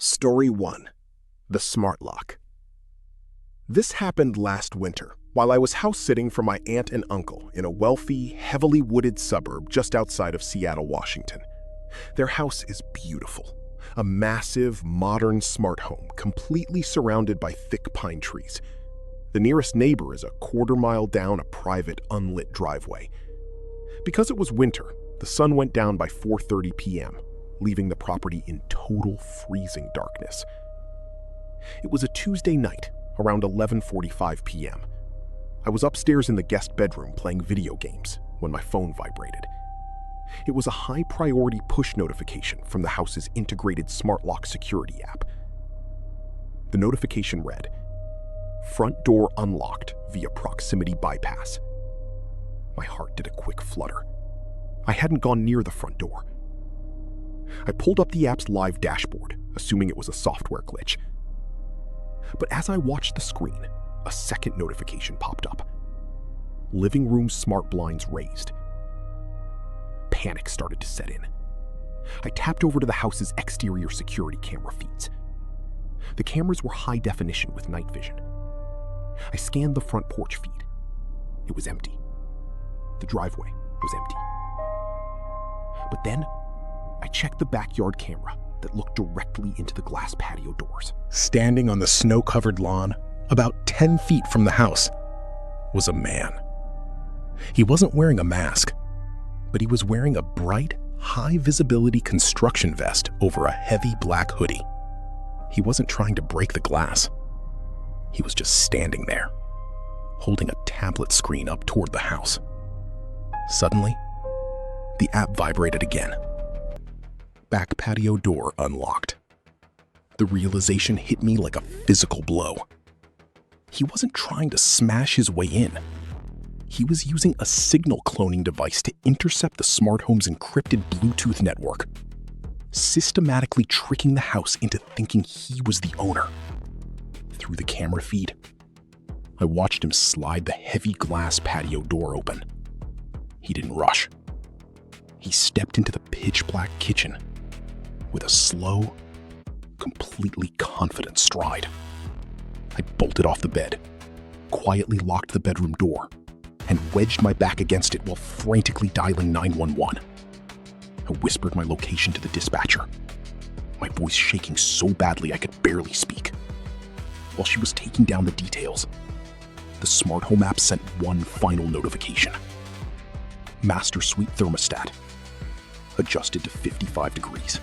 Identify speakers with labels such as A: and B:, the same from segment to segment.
A: Story 1. The Smart Lock. This happened last winter, while I was house-sitting for my aunt and uncle in a wealthy, heavily wooded suburb just outside of Seattle, Washington. Their house is beautiful, a massive, modern smart home completely surrounded by thick pine trees. The nearest neighbor is a quarter-mile down a private, unlit driveway. Because it was winter, the sun went down by 4:30 p.m., leaving the property in total freezing darkness. It was a Tuesday night, around 11:45 p.m. I was upstairs in the guest bedroom playing video games when my phone vibrated. It was a high-priority push notification from the house's integrated smart lock security app. The notification read, "Front door unlocked via proximity bypass." My heart did a quick flutter. I hadn't gone near the front door. I pulled up the app's live dashboard, assuming it was a software glitch. But as I watched the screen, a second notification popped up. Living room smart blinds raised. Panic started to set in. I tapped over to the house's exterior security camera feeds. The cameras were high definition with night vision. I scanned the front porch feed. It was empty. The driveway was empty. But then, I checked the backyard camera that looked directly into the glass patio doors. Standing on the snow-covered lawn, about 10 feet from the house, was a man. He wasn't wearing a mask, but he was wearing a bright, high-visibility construction vest over a heavy black hoodie. He wasn't trying to break the glass. He was just standing there, holding a tablet screen up toward the house. Suddenly, the app vibrated again. Back patio door unlocked. The realization hit me like a physical blow. He wasn't trying to smash his way in. He was using a signal cloning device to intercept the smart home's encrypted Bluetooth network, systematically tricking the house into thinking he was the owner. Through the camera feed, I watched him slide the heavy glass patio door open. He didn't rush. He stepped into the pitch-black kitchen with a slow, completely confident stride. I bolted off the bed, quietly locked the bedroom door, and wedged my back against it while frantically dialing 911. I whispered my location to the dispatcher, my voice shaking so badly I could barely speak. While she was taking down the details, the smart home app sent one final notification. Master suite thermostat, adjusted to 55 degrees.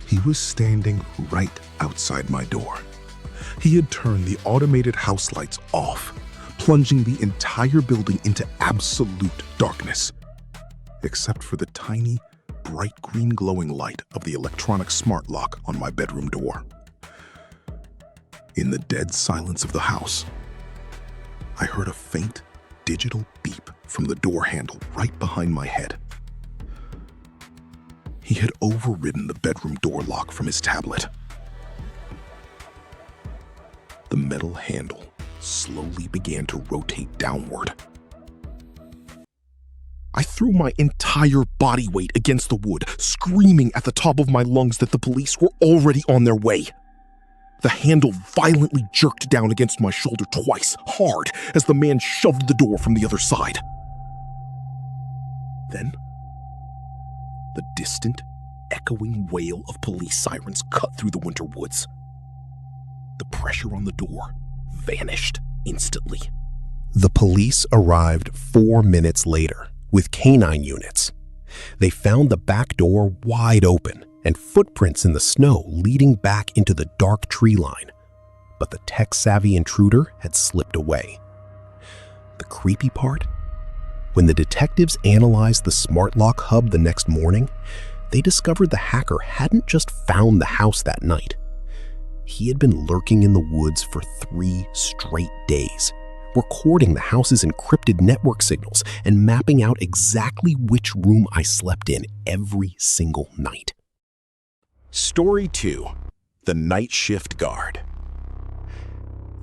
B: He was standing right outside my door. He had turned the automated house lights off, plunging the entire building into absolute darkness, except for the tiny, bright green glowing light of the electronic smart lock on my bedroom door. In the dead silence of the house, I heard a faint, digital beep from the door handle right behind my head. He had overridden the bedroom door lock from his tablet. The metal handle slowly began to rotate downward. I threw my entire body weight against the wood, screaming at the top of my lungs that the police were already on their way. The handle violently jerked down against my shoulder twice, hard, as the man shoved the door from the other side. Then, the distant, echoing wail of police sirens cut through the winter woods. The pressure on the door vanished instantly. The police arrived 4 minutes later with canine units. They found the back door wide open and footprints in the snow leading back into the dark tree line, but the tech-savvy intruder had slipped away. The creepy part? When the detectives analyzed the smart lock hub the next morning, they discovered the hacker hadn't just found the house that night. He had been lurking in the woods for 3 straight days, recording the house's encrypted network signals and mapping out exactly which room I slept in every single night. Story 2. The Night Shift Guard.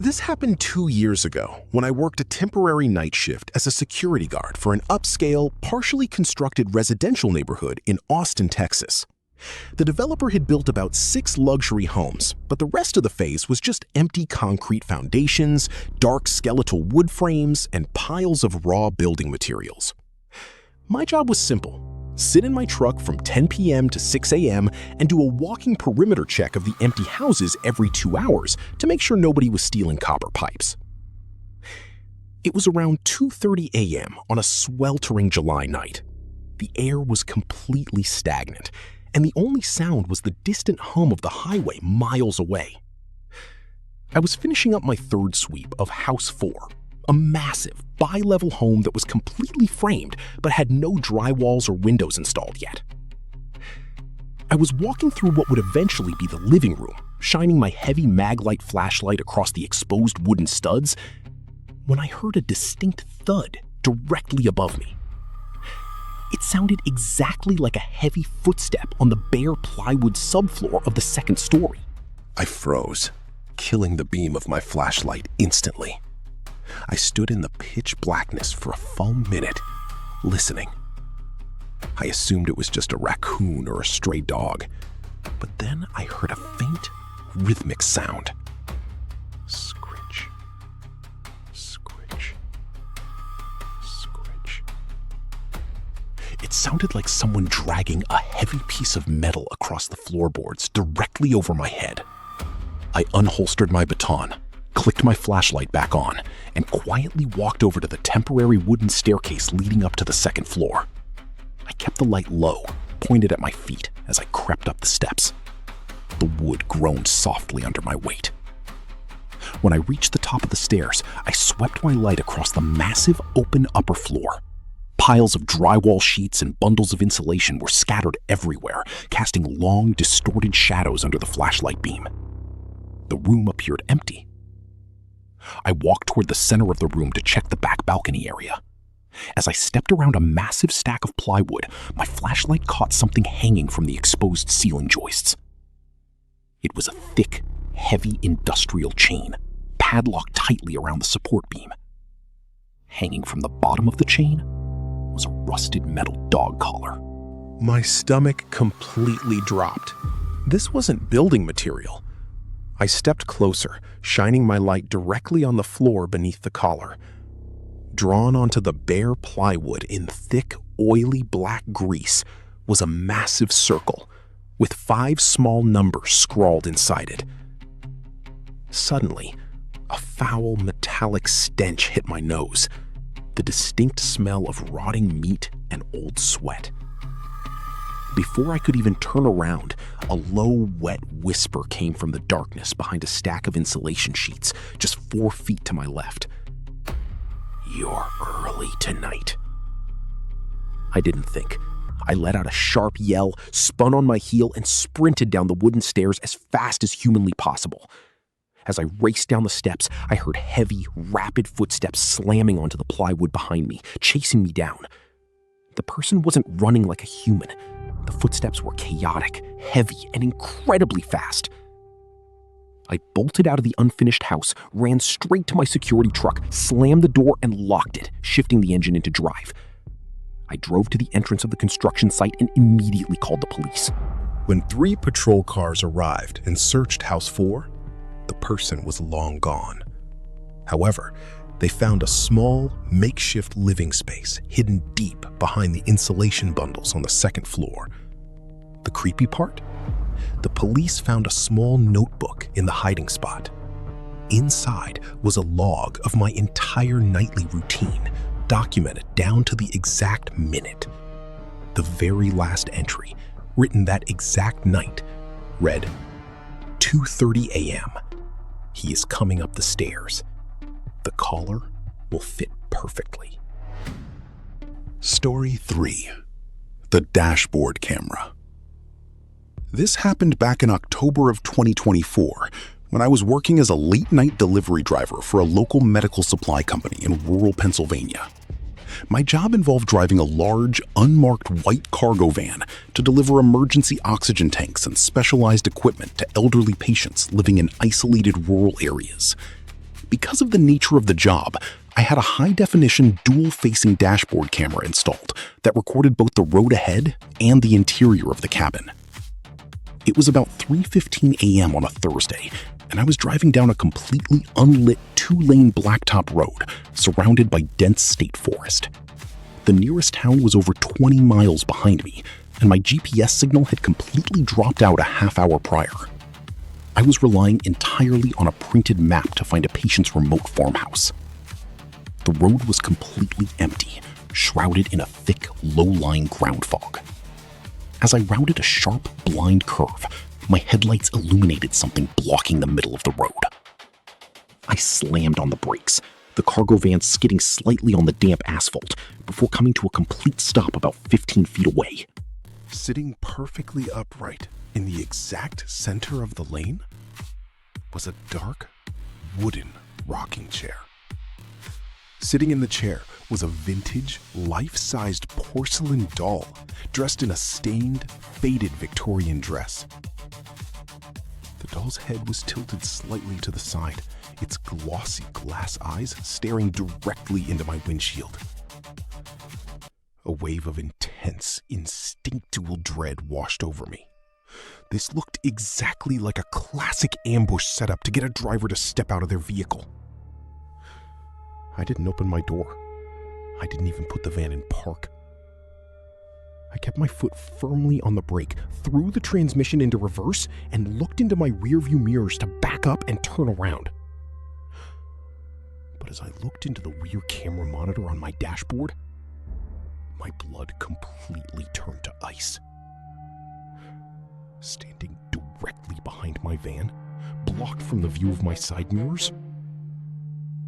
B: This happened 2 years ago when I worked a temporary night shift as a security guard for an upscale, partially constructed residential neighborhood in Austin, Texas. The developer had built about 6 luxury homes, but the rest of the phase was just empty concrete foundations, dark skeletal wood frames, and piles of raw building materials. My job was simple. Sit in my truck from 10 p.m. to 6 a.m. and do a walking perimeter check of the empty houses every 2 hours to make sure nobody was stealing copper pipes. It was around 2:30 a.m. on a sweltering July night. The air was completely stagnant, and the only sound was the distant hum of the highway miles away. I was finishing up my 3rd sweep of House 4, a massive, bi-level home that was completely framed but had no drywalls or windows installed yet. I was walking through what would eventually be the living room, shining my heavy Maglite flashlight across the exposed wooden studs, when I heard a distinct thud directly above me. It sounded exactly like a heavy footstep on the bare plywood subfloor of the 2nd story.
A: I froze, killing the beam of my flashlight instantly. I stood in the pitch blackness for a full minute, listening. I assumed it was just a raccoon or a stray dog, but then I heard a faint, rhythmic sound. Scritch, scritch, scritch. It sounded like someone dragging a heavy piece of metal across the floorboards directly over my head. I unholstered my baton, clicked my flashlight back on, and quietly walked over to the temporary wooden staircase leading up to the 2nd floor. I kept the light low, pointed at my feet as I crept up the steps. The wood groaned softly under my weight. When I reached the top of the stairs, I swept my light across the massive open upper floor. Piles of drywall sheets and bundles of insulation were scattered everywhere, casting long, distorted shadows under the flashlight beam. The room appeared empty. I walked toward the center of the room to check the back balcony area. As I stepped around a massive stack of plywood, my flashlight caught something hanging from the exposed ceiling joists. It was a thick, heavy industrial chain, padlocked tightly around the support beam. Hanging from the bottom of the chain was a rusted metal dog collar. My stomach completely dropped. This wasn't building material. I stepped closer, shining my light directly on the floor beneath the collar. Drawn onto the bare plywood in thick, oily black grease was a massive circle with 5 small numbers scrawled inside it. Suddenly, a foul metallic stench hit my nose, the distinct smell of rotting meat and old sweat. Before I could even turn around, a low, wet whisper came from the darkness behind a stack of insulation sheets just 4 feet to my left. "You're early tonight." I didn't think. I let out a sharp yell, spun on my heel, and sprinted down the wooden stairs as fast as humanly possible. As I raced down the steps, I heard heavy, rapid footsteps slamming onto the plywood behind me, chasing me down. The person wasn't running like a human. The footsteps were chaotic, heavy, and incredibly fast. I bolted out of the unfinished house, ran straight to my security truck, slammed the door, and locked it, shifting the engine into drive. I drove to the entrance of the construction site and immediately called the police. When 3 patrol cars arrived and searched House 4, the person was long gone. However, they found a small, makeshift living space hidden deep behind the insulation bundles on the 2nd floor. The creepy part? The police found a small notebook in the hiding spot. Inside was a log of my entire nightly routine, documented down to the exact minute. The very last entry, written that exact night, read, 2:30 a.m. He is coming up the stairs. The collar will fit perfectly. Story 3. The Dashboard Camera. This happened back in October of 2024, when I was working as a late-night delivery driver for a local medical supply company in rural Pennsylvania. My job involved driving a large, unmarked white cargo van to deliver emergency oxygen tanks and specialized equipment to elderly patients living in isolated rural areas. Because of the nature of the job, I had a high-definition dual-facing dashboard camera installed that recorded both the road ahead and the interior of the cabin.
B: It was about 3:15 a.m. on a Thursday, and I was driving down a completely unlit 2-lane blacktop road surrounded by dense state forest. The nearest town was over 20 miles behind me, and my GPS signal had completely dropped out a half-hour prior. I was relying entirely on a printed map to find a patient's remote farmhouse. The road was completely empty, shrouded in a thick, low-lying ground fog. As I rounded a sharp, blind curve, my headlights illuminated something blocking the middle of the road. I slammed on the brakes, the cargo van skidding slightly on the damp asphalt before coming to a complete stop about 15 feet away.
A: Sitting perfectly upright in the exact center of the lane was a dark, wooden rocking chair. Sitting in the chair was a vintage, life-sized porcelain doll dressed in a stained, faded Victorian dress. The doll's head was tilted slightly to the side, its glossy glass eyes staring directly into my windshield. A wave of intense, instinctual dread washed over me. This looked exactly like a classic ambush setup to get a driver to step out of their vehicle. I didn't open my door. I didn't even put the van in park. I kept my foot firmly on the brake, threw the transmission into reverse, and looked into my rearview mirrors to back up and turn around. But as I looked into the rear camera monitor on my dashboard, my blood completely turned to ice. Standing directly behind my van, blocked from the view of my side mirrors,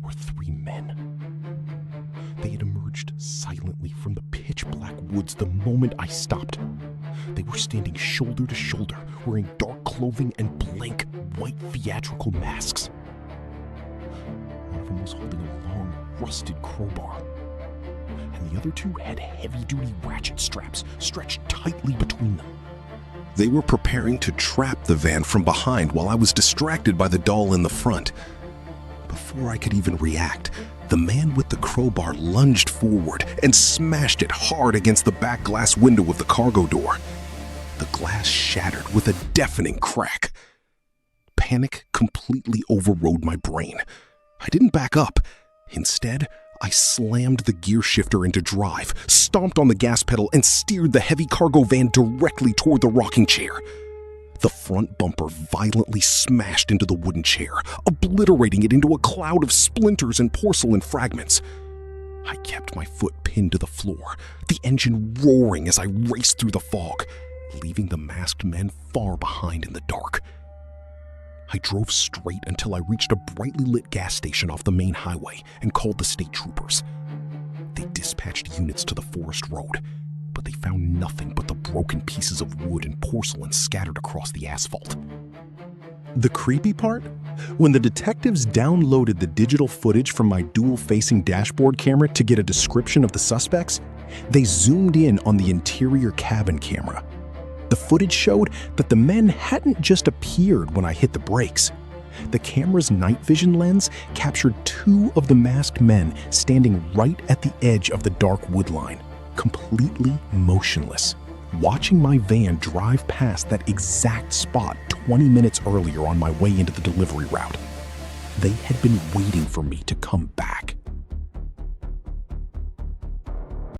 A: were 3 men. They had emerged silently from the pitch-black woods the moment I stopped. They were standing shoulder to shoulder, wearing dark clothing and blank, white theatrical masks. One of them was holding a long, rusted crowbar, and the other 2 had heavy-duty ratchet straps stretched tightly between them. They were preparing to trap the van from behind while I was distracted by the doll in the front. Before I could even react, the man with the crowbar lunged forward and smashed it hard against the back glass window of the cargo door. The glass shattered with a deafening crack. Panic completely overrode my brain. I didn't back up. Instead, I slammed the gear shifter into drive, stomped on the gas pedal, and steered the heavy cargo van directly toward the rocking chair. The front bumper violently smashed into the wooden chair, obliterating it into a cloud of splinters and porcelain fragments. I kept my foot pinned to the floor, the engine roaring as I raced through the fog, leaving the masked men far behind in the dark. I drove straight until I reached a brightly lit gas station off the main highway and called the state troopers. They dispatched units to the forest road, but they found nothing but the broken pieces of wood and porcelain scattered across the asphalt.
C: The creepy part? When the detectives downloaded the digital footage from my dual-facing dashboard camera to get a description of the suspects, they zoomed in on the interior cabin camera. The footage showed that the men hadn't just appeared when I hit the brakes. The camera's night vision lens captured 2 of the masked men standing right at the edge of the dark wood line, completely motionless, watching my van drive past that exact spot 20 minutes earlier on my way into the delivery route. They had been waiting for me to come back.